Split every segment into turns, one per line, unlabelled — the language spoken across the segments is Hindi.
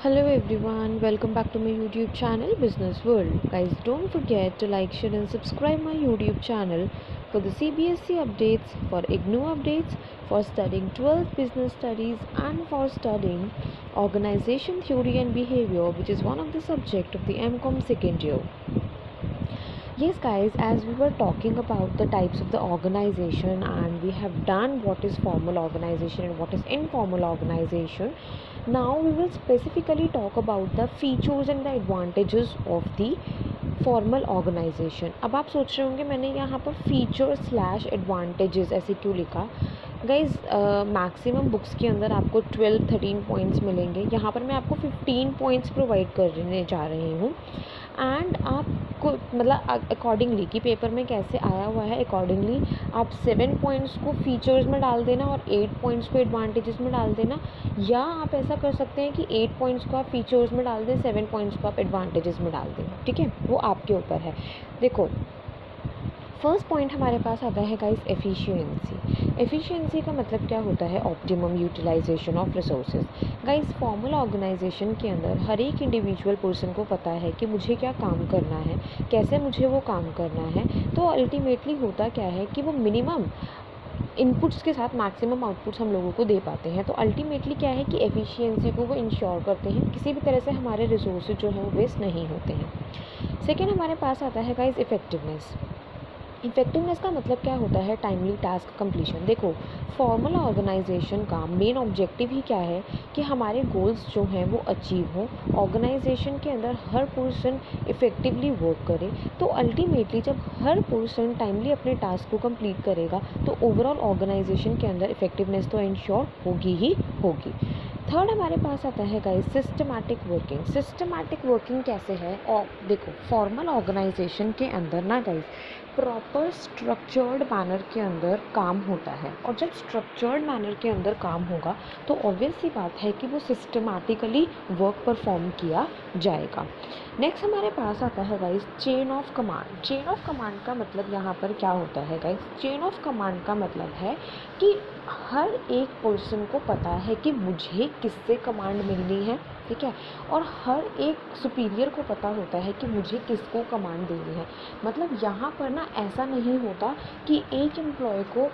Hello everyone, welcome back to my YouTube channel Business World. Guys, don't forget to like, share and subscribe my YouTube channel for the CBSE updates, for IGNOU updates, for studying 12th business studies and for studying organization theory and behavior, which is one of the subject of the MCOM second year. Yes guys, as we were talking about the types of the organization and we have done what is formal organization and what is informal organization, now we will specifically talk about the features and the advantages of the formal organisation. अब आप सोच रहे होंगे मैंने यहाँ पर फीचर स्लैश एडवांटेजेस ऐसे क्यों लिखा. गाइज मैक्सिमम बुक्स के अंदर आपको 12-13 पॉइंट्स मिलेंगे. यहाँ पर मैं आपको 15 पॉइंट्स प्रोवाइड करने जा रही हूँ एंड आपको मतलब अकॉर्डिंगली कि पेपर में कैसे आया हुआ है अकॉर्डिंगली आप 7 पॉइंट्स को फीचर्स में डाल देना और 8 पॉइंट्स को एडवांटेजेस में डाल देना, या आप ऐसा कर सकते हैं कि 8 पॉइंट्स को आप फीचर्स में डाल दें, 7 पॉइंट्स को आप एडवांटेजेस में डाल दें. ठीक है, वो आपके ऊपर है. देखो फर्स्ट पॉइंट हमारे पास आता है गाइस एफिशिएंसी. एफिशिएंसी का मतलब क्या होता है? Optimum utilisation of resources. Guys formal organisation के अंदर हर एक इंडिविजुअल पर्सन को पता है कि मुझे क्या काम करना है, कैसे मुझे वो काम करना है. तो अल्टीमेटली होता क्या है कि वो मिनिमम इनपुट्स के साथ मैक्सिमम आउटपुट्स हम लोगों को दे पाते हैं. तो अल्टीमेटली क्या है कि एफिशिएंसी को वो इंश्योर करते हैं, किसी भी तरह से हमारे रिसोर्सेज जो हैं वो वेस्ट नहीं होते हैं. सेकेंड हमारे पास आता है गाइस इफेक्टिवनेस. इफेक्टिवनेस का मतलब क्या होता है? Timely task completion. देखो फॉर्मल ऑर्गेनाइजेशन का मेन ऑब्जेक्टिव ही क्या है कि हमारे गोल्स जो हैं वो अचीव हों, ऑर्गेनाइजेशन के अंदर हर पर्सन इफ़ेक्टिवली वर्क करे. तो अल्टीमेटली जब हर पर्सन टाइमली अपने टास्क को कंप्लीट करेगा तो ओवरऑल ऑर्गेनाइजेशन के अंदर इफेक्टिवनेस तो इंश्योर होगी ही होगी. थर्ड हमारे पास आता है guys systematic working. Systematic working कैसे है? और देखो फॉर्मल ऑर्गेनाइजेशन के अंदर ना गाइस प्रॉपर स्ट्रक्चर्ड मैनर के अंदर काम होता है, और जब स्ट्रक्चर्ड मैनर के अंदर काम होगा तो ऑब्वियस सी बात है कि वो सिस्टमैटिकली वर्क परफॉर्म किया जाएगा. नेक्स्ट हमारे पास आता है guys chain of command. Chain of command का मतलब यहाँ पर क्या होता है गाइस? चेन ऑफ कमांड का मतलब है कि हर एक पर्सन को पता है कि मुझे किससे कमांड मिलनी है. ठीक है, और हर एक सुपीरियर को पता होता है कि मुझे किसको कमांड देनी है. मतलब यहाँ पर ना ऐसा नहीं होता कि एक एम्प्लॉय को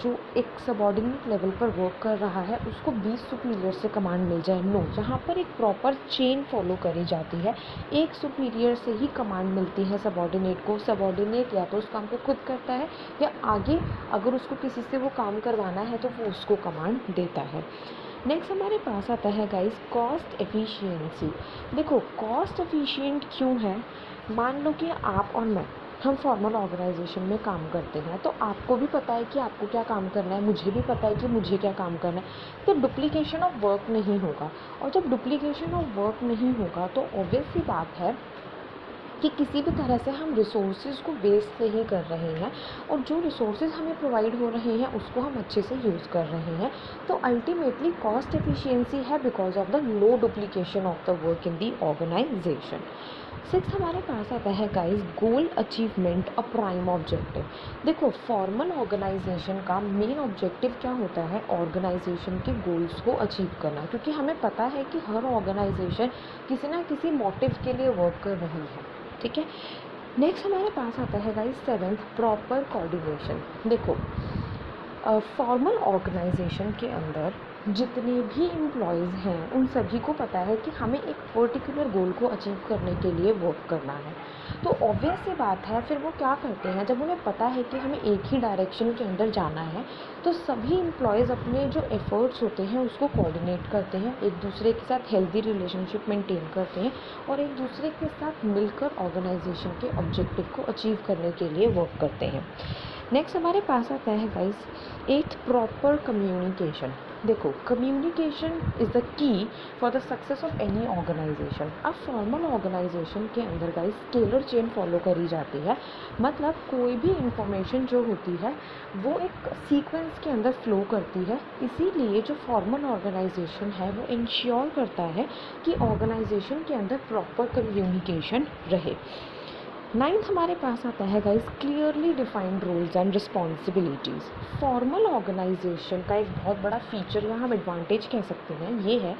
जो एक सबॉर्डिनेट लेवल पर वर्क कर रहा है उसको 20 सुपीरियर से कमांड मिल जाए. नो, यहाँ पर एक प्रॉपर चेन फॉलो करी जाती है. एक सुपीरियर से ही कमांड मिलती है सबॉर्डिनेट को. सबॉर्डिनेट या तो उस काम को खुद करता है या आगे अगर उसको किसी से वो काम करवाना है तो वो उसको कमांड देता है. नेक्स्ट हमारे पास आता है गाइस कॉस्ट एफिशिएंसी. देखो कॉस्ट एफिशिएंट क्यों है? मान लो कि आप और मैं हम फॉर्मल ऑर्गेनाइजेशन में काम करते हैं, तो आपको भी पता है कि आपको क्या काम करना है, मुझे भी पता है कि मुझे क्या काम करना है. तो डुप्लीकेशन ऑफ वर्क नहीं होगा, और जब डुप्लीकेशन ऑफ वर्क नहीं होगा तो ऑब्वियस सी बात है कि किसी भी तरह से हम रिसोर्सेज को वेस्ट नहीं कर रहे हैं, और जो रिसोर्सेज हमें प्रोवाइड हो रहे हैं उसको हम अच्छे से यूज़ कर रहे हैं. तो अल्टीमेटली कॉस्ट एफिशिएंसी है because of the low duplication of the work in the organisation. Six हमारे पास आता है guys goal achievement a prime objective. देखो फॉर्मल ऑर्गेनाइजेशन का मेन ऑब्जेक्टिव क्या होता है? ऑर्गेनाइजेशन के गोल्स को अचीव करना, क्योंकि हमें पता है कि हर ऑर्गेनाइजेशन किसी ना किसी मोटिव के लिए वर्क कर रही है. ठीक है, नेक्स्ट हमारे पास आता है गाइस सेवेंथ प्रॉपर कोऑर्डिनेशन. देखो फॉर्मल ऑर्गेनाइजेशन के अंदर जितने भी एम्प्लॉयज़ हैं उन सभी को पता है कि हमें एक पर्टिकुलर गोल को अचीव करने के लिए वर्क करना है. तो ऑब्वियस सी बात है फिर वो क्या करते हैं, जब उन्हें पता है कि हमें एक ही डायरेक्शन के अंदर जाना है तो सभी एम्प्लॉयज़ अपने जो एफ़र्ट्स होते हैं उसको कोऑर्डिनेट करते हैं, एक दूसरे के साथ हेल्दी रिलेशनशिप मेंटेन करते हैं और एक दूसरे के साथ मिलकर ऑर्गेनाइजेशन के ऑब्जेक्टिव को अचीव करने के लिए वर्क करते हैं. नेक्स्ट हमारे पास आता है गाइस एथ प्रॉपर कम्युनिकेशन. देखो communication is the key for the success of any organisation. अब फॉर्मल ऑर्गेनाइजेशन के अंदर गाइस स्केलर चेन फॉलो करी जाती है. मतलब कोई भी इंफॉर्मेशन जो होती है वो एक सीक्वेंस के अंदर फ्लो करती है. इसीलिए जो फॉर्मल ऑर्गेनाइजेशन है वो इंश्योर करता है कि ऑर्गेनाइजेशन के अंदर प्रॉपर कम्युनिकेशन रहे. नाइन्थ हमारे पास आता है guys clearly defined roles and responsibilities. Formal organisation का एक बहुत बड़ा फीचर या हम एडवांटेज कह सकते हैं ये है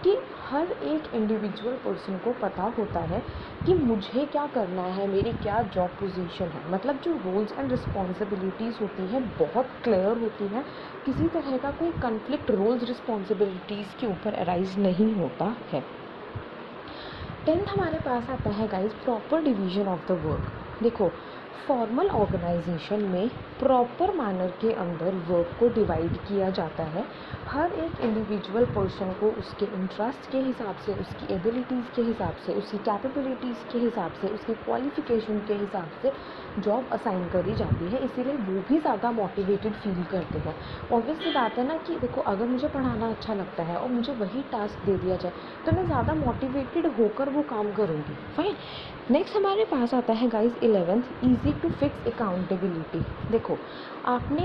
कि हर एक इंडिविजुअल पर्सन को पता होता है कि मुझे क्या करना है, मेरी क्या जॉब पोजीशन है। मतलब जो रोल्स एंड रिस्पॉन्सिबिलिटीज़ होती हैं बहुत क्लियर होती हैं, किसी तरह का कोई कन्फ्लिक्ट रोल्स रिस्पॉन्सिबिलिटीज़ के ऊपर अराइज नहीं होता है। 10th हमारे पास आता है guys proper division of the work. देखो फॉर्मल ऑर्गेनाइजेशन में प्रॉपर मैनर के अंदर वर्क को डिवाइड किया जाता है। हर एक इंडिविजुअल पर्सन को उसके इंटरेस्ट के हिसाब से, उसकी एबिलिटीज़ के हिसाब से, उसकी कैपेबिलिटीज़ के हिसाब से, उसकी क्वालिफ़िकेशन के हिसाब से जॉब असाइन करी जाती है, इसीलिए वो भी ज़्यादा मोटिवेटेड फील करते हैं। ऑब्वियस सी बात है ना कि देखो अगर मुझे पढ़ाना अच्छा लगता है और मुझे वही टास्क दे दिया जाए तो मैं ज़्यादा मोटिवेटेड होकर वो काम करूँगी। फाइन। नेक्स्ट हमारे पास आता है guys 11th easy to fix accountability. देखो आपने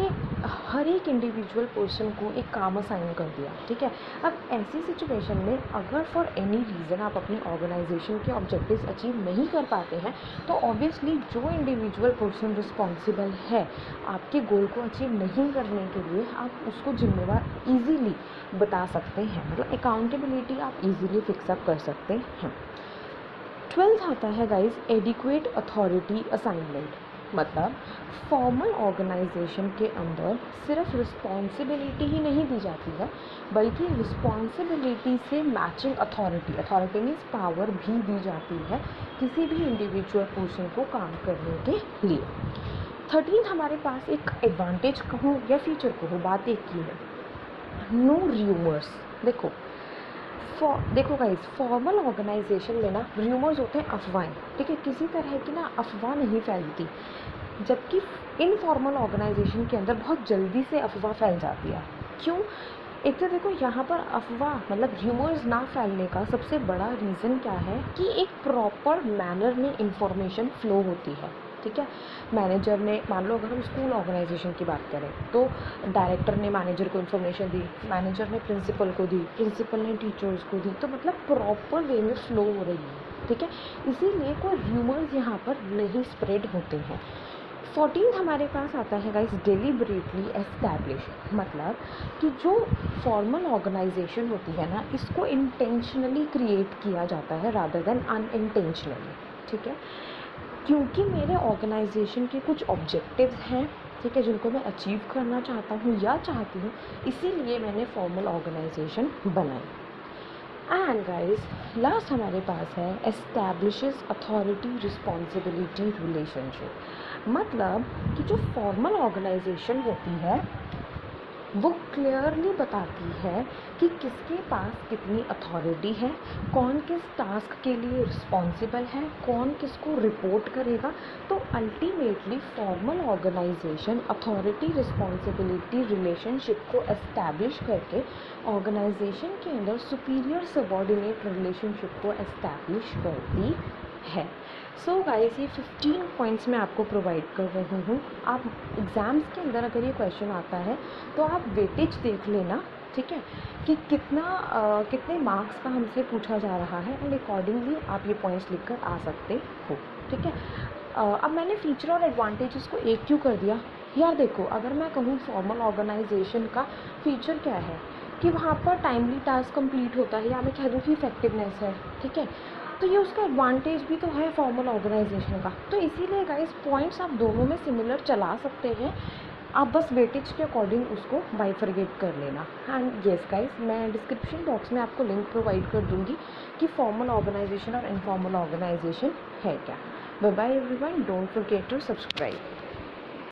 हर एक इंडिविजुअल पर्सन को एक काम असाइन कर दिया, ठीक है। अब ऐसी सिचुएशन में अगर फॉर एनी रीज़न आप अपनी ऑर्गेनाइजेशन के ऑब्जेक्टिव्स अचीव नहीं कर पाते हैं तो ऑब्वियसली जो इंडिविजुअल पर्सन रिस्पॉन्सिबल है आपके गोल को अचीव नहीं करने के लिए आप उसको जिम्मेवार ईजीली बता सकते हैं। मतलब अकाउंटेबिलिटी आप ईजीली फिक्सअप कर सकते हैं। 12th आता है गाइस एडिक्वेट अथॉरिटी असाइनमेंट। मतलब फॉर्मल ऑर्गेनाइजेशन के अंदर सिर्फ रिस्पॉन्सिबिलिटी ही नहीं दी जाती है बल्कि रिस्पॉन्सिबिलिटी से मैचिंग अथॉरिटी मीन्स पावर भी दी जाती है किसी भी इंडिविजुअल पर्सन को काम करने के लिए। 13th हमारे पास एक एडवांटेज कहूँ या फीचर कहूँ, बात एक ही है, नो र्यूमर्स। देखो गाइस फॉर्मल ऑर्गेनाइजेशन में ना र्यूमर्स होते हैं अफवाहें, ठीक है। किसी तरह की ना अफवाह नहीं फैलती, जबकि इनफॉर्मल ऑर्गेनाइजेशन के अंदर बहुत जल्दी से अफवाह फैल जाती है। क्यों? एक तो देखो यहाँ पर अफवाह मतलब र्यूमर्स ना फैलने का सबसे बड़ा रीज़न क्या है कि एक प्रॉपर मैनर में इंफॉर्मेशन फ्लो होती है, ठीक है। मैनेजर ने, मान लो अगर हम स्कूल ऑर्गेनाइजेशन की बात करें तो डायरेक्टर ने मैनेजर को इन्फॉर्मेशन दी, मैनेजर ने प्रिंसिपल को दी, प्रिंसिपल ने टीचर्स को दी, तो मतलब प्रॉपर वे में फ्लो हो रही है, ठीक है। इसीलिए कोई र्यूमर्स यहाँ पर नहीं स्प्रेड होते हैं। 14th हमारे पास आता है गाइस डेलिबरेटली एस्टैब्लिश। मतलब कि जो फॉर्मल ऑर्गेनाइजेशन होती है ना इसको इंटेंशनली क्रिएट किया जाता है रादर देन अनइंटेंशनली, ठीक है। क्योंकि मेरे ऑर्गेनाइजेशन के कुछ ऑब्जेक्टिव्स हैं, ठीक है, जिनको मैं अचीव करना चाहता हूँ या चाहती हूँ, इसीलिए मैंने फॉर्मल ऑर्गेनाइजेशन बनाई। एंड गाइस लास्ट हमारे पास है एस्टैब्लिशेस अथॉरिटी रिस्पॉन्सिबिलिटी रिलेशनशिप। मतलब कि जो फॉर्मल ऑर्गेनाइजेशन होती है वो क्लियरली बताती है कि किसके पास कितनी अथॉरिटी है, कौन किस टास्क के लिए रिस्पॉन्सिबल है, कौन किसको रिपोर्ट करेगा। तो ultimately formal organisation authority responsibility relationship को एस्टैब्लिश करके ऑर्गेनाइजेशन के अंदर सुपीरियर सबॉर्डिनेट रिलेशनशिप को एस्टैब्लिश करती है। सो गाइस ये 15 पॉइंट्स मैं आपको प्रोवाइड कर रही हूँ। आप एग्ज़ाम्स के अंदर अगर ये क्वेश्चन आता है तो आप वेटेज देख लेना, ठीक है, कि कितने मार्क्स का हमसे पूछा जा रहा है एंड अकॉर्डिंगली आप ये पॉइंट्स लिख कर आ सकते हो, ठीक है। अब मैंने फीचर और एडवांटेजेस को एक क्यों कर दिया यार? देखो अगर मैं कहूँ फॉर्मल ऑर्गेनाइजेशन का फीचर क्या है कि वहाँ पर टाइमली टास्क कंप्लीट होता है, या मैं कह दूँ कि इफेक्टिवनेस है, ठीक है, तो ये उसका एडवांटेज भी तो है फॉर्मल ऑर्गेनाइजेशन का। तो इसीलिए गाइस पॉइंट्स आप दोनों में सिमिलर चला सकते हैं, आप बस वेटेज के अकॉर्डिंग उसको बाइफरगेट कर लेना। एंड येस गाइस मैं डिस्क्रिप्शन बॉक्स में आपको लिंक प्रोवाइड कर दूँगी कि फॉर्मल ऑर्गेनाइजेशन और इनफॉर्मल ऑर्गेनाइजेशन है क्या। Bye bye everyone, don't forget to subscribe.